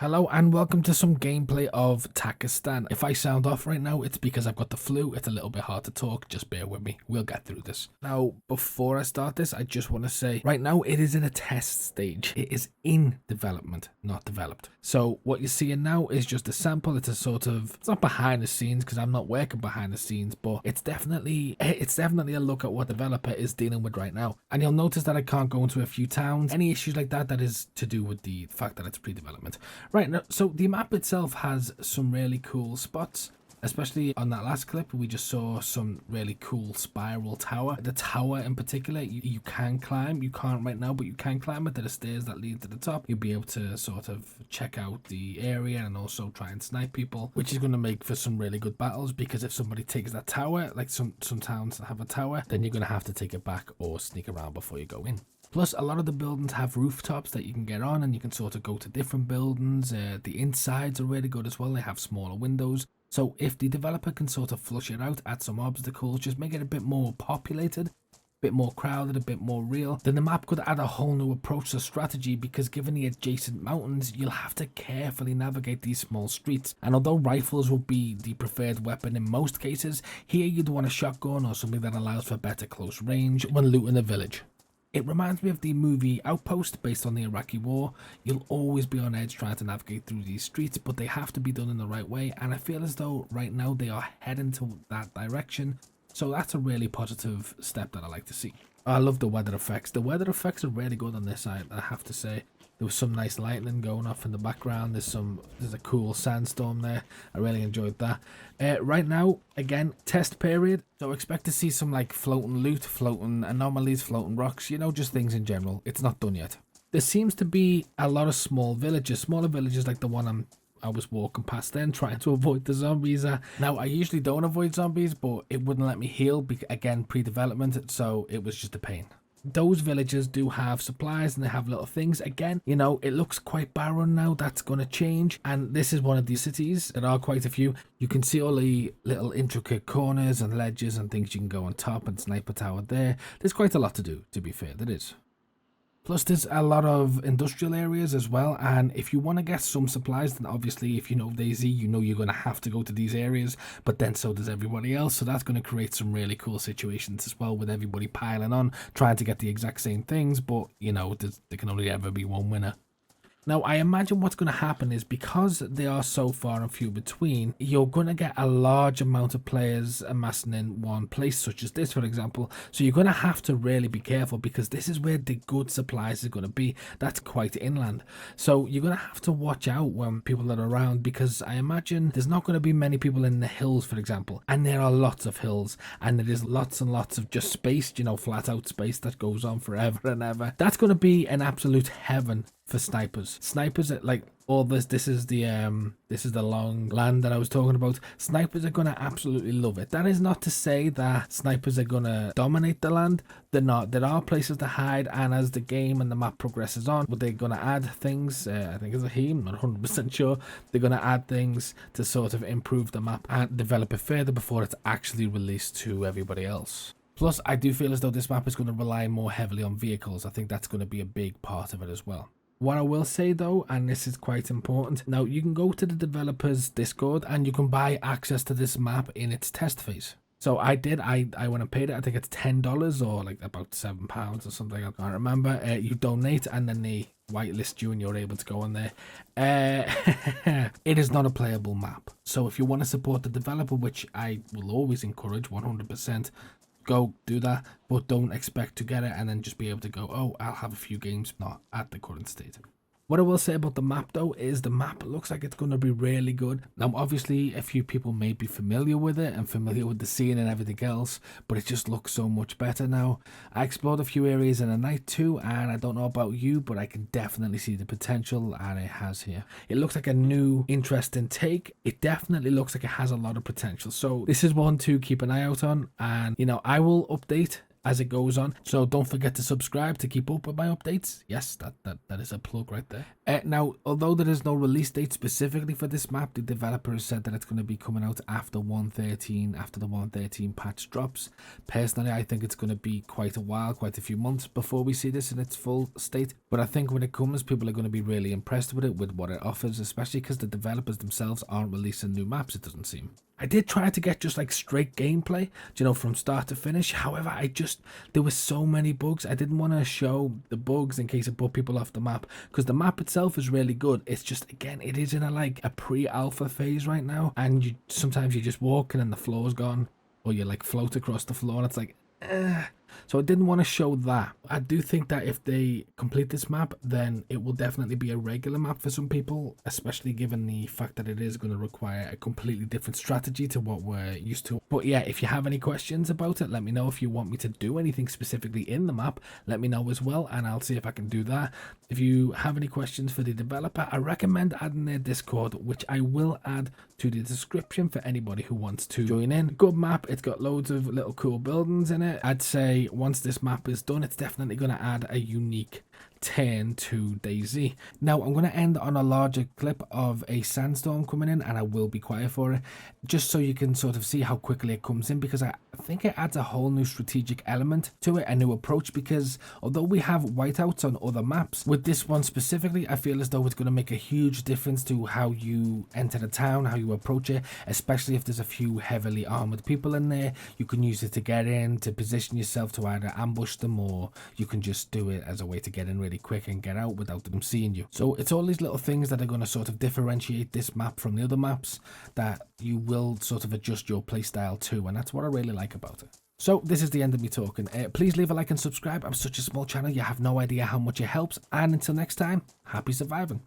Hello and welcome to some gameplay of Takistan. If I sound off right now, it's because I've got the flu. It's a little bit hard to talk, just bear with me. We'll get through this. Now, before I start this, I just want to say, right now it is in a test stage. It is in development, not developed. So what you're seeing now is just a sample. It's a sort of, it's not behind the scenes because I'm not working behind the scenes, but it's definitely a look at what the developer is dealing with right now. And you'll notice that I can't go into a few towns. Any issues like that, that is to do with the fact that it's pre-development. Right, now, so the map itself has some really cool spots, especially on that last clip. We just saw some really cool spiral tower. The tower in particular, you can climb. You can't right now, but you can climb it. There are stairs that lead to the top. You'll be able to sort of check out the area and also try and snipe people, which is going to make for some really good battles, because if somebody takes that tower, like some towns that have a tower, then you're going to have to take it back or sneak around before you go in. Plus, a lot of the buildings have rooftops that you can get on and you can sort of go to different buildings. The insides are really good as well. They have smaller windows. So if the developer can sort of flush it out, add some obstacles, just make it a bit more populated, a bit more crowded, a bit more real, then the map could add a whole new approach to strategy, because given the adjacent mountains, you'll have to carefully navigate these small streets. And although rifles will be the preferred weapon in most cases, here you'd want a shotgun or something that allows for better close range when looting a village. It reminds me of the movie Outpost, based on the Iraqi war. You'll always be on edge trying to navigate through these streets, but they have to be done in the right way, and I feel as though right now they are heading to that direction, so that's a really positive step that I like to see. I love the weather effects. The weather effects are really good on this side, I have to say. There was some nice lightning going off in the background. There's a cool sandstorm there. I really enjoyed that. Right now, again, test period. So expect to see some like floating loot, floating anomalies, floating rocks, you know, just things in general. It's not done yet. There seems to be a lot of small villages, smaller villages like the one I was walking past then, trying to avoid the zombies. Now, I usually don't avoid zombies, but it wouldn't let me heal, again, pre-development, so it was just a pain. Those villages do have supplies and they have little things. Again, you know, it looks quite barren now. That's going to change. And this is one of these cities. There are quite a few. You can see all the little intricate corners and ledges and things you can go on top, and sniper tower there. There's quite a lot to do, to be fair. There is. Plus, there's a lot of industrial areas as well, and if you want to get some supplies, then obviously if you know DayZ, you know you're going to have to go to these areas, but then so does everybody else, so that's going to create some really cool situations as well, with everybody piling on, trying to get the exact same things, but, you know, there can only ever be one winner. Now, I imagine what's going to happen is, because they are so far and few between, you're going to get a large amount of players amassing in one place, such as this, for example. So you're going to have to really be careful, because this is where the good supplies are going to be. That's quite inland. So you're going to have to watch out when people are around, because I imagine there's not going to be many people in the hills, for example. And there are lots of hills, and there is lots and lots of just space, you know, flat out space that goes on forever and ever. That's going to be an absolute heaven for snipers. Snipers are like all this. This is the long land that I was talking about. Snipers are gonna absolutely love it. That is not to say that snipers are gonna dominate the land. They're not. There are places to hide, and as the game and the map progresses on, they're gonna add things. I think it's a heme. Not 100% sure. They're gonna add things to sort of improve the map and develop it further before it's actually released to everybody else. Plus, I do feel as though this map is going to rely more heavily on vehicles. I think that's going to be a big part of it as well. What I will say though, and this is quite important, now you can go to the developers Discord and you can buy access to this map in its test phase. So I did, I went and paid it. I think it's $10 or like about £7 or something, I can't remember. You donate and then they whitelist you and you're able to go on there. It is not a playable map. So if you want to support the developer, which I will always encourage 100%, go do that, but don't expect to get it and then just be able to go, oh, I'll have a few games. Not at the current state. What I will say about the map though is the map looks like it's going to be really good. Now obviously a few people may be familiar with it and familiar with the scene and everything else, but it just looks so much better now. I explored a few areas in the night too, and I don't know about you, but I can definitely see the potential, and it has here. It looks like a new interesting take. It definitely looks like it has a lot of potential, so this is one to keep an eye out on, and you know, I will update as it goes on. So don't forget to subscribe to keep up with my updates. Yes, that is a plug right there. Now, although there is no release date specifically for this map, the developer has said that it's going to be coming out after 1.13, after the 1.13 patch drops. Personally, I think it's going to be quite a while, quite a few months before we see this in its full state. But I think when it comes, people are going to be really impressed with it, with what it offers, especially because the developers themselves aren't releasing new maps, it doesn't seem. I did try to get just like straight gameplay, you know, from start to finish. However, there were so many bugs. I didn't want to show the bugs in case it put people off the map, because the map itself is really good. It's just, again, it is in a pre-alpha phase right now, and sometimes you're just walking and the floor's gone, or you like float across the floor and it's like, so I didn't want to show that. I do think that if they complete this map, then it will definitely be a regular map for some people, especially given the fact that it is going to require a completely different strategy to what we're used to. But yeah, if you have any questions about it, let me know. If you want me to do anything specifically in the map, let me know as well, and I'll see if I can do that. If you have any questions for the developer, I recommend adding their Discord, which I will add to the description for anybody who wants to join in. Good map. It's got loads of little cool buildings in it. I'd say once this map is done, it's definitely going to add a unique turn to DayZ. Now I'm going to end on a larger clip of a sandstorm coming in, and I will be quiet for it, just so you can sort of see how quickly it comes in, because I think it adds a whole new strategic element to it, a new approach, because although we have whiteouts on other maps, with this one specifically, I feel as though it's going to make a huge difference to how you enter the town, how you approach it, especially if there's a few heavily armored people in there. You can use it to get in, to position yourself to either ambush them, or you can just do it as a way to get in really quick and get out without them seeing you. So it's all these little things that are going to sort of differentiate this map from the other maps that you will sort of adjust your playstyle to, and that's what I really like about it. So this is the end of me talking. Please leave a like and subscribe. I'm such a small channel, you have no idea how much it helps, and until next time, happy surviving.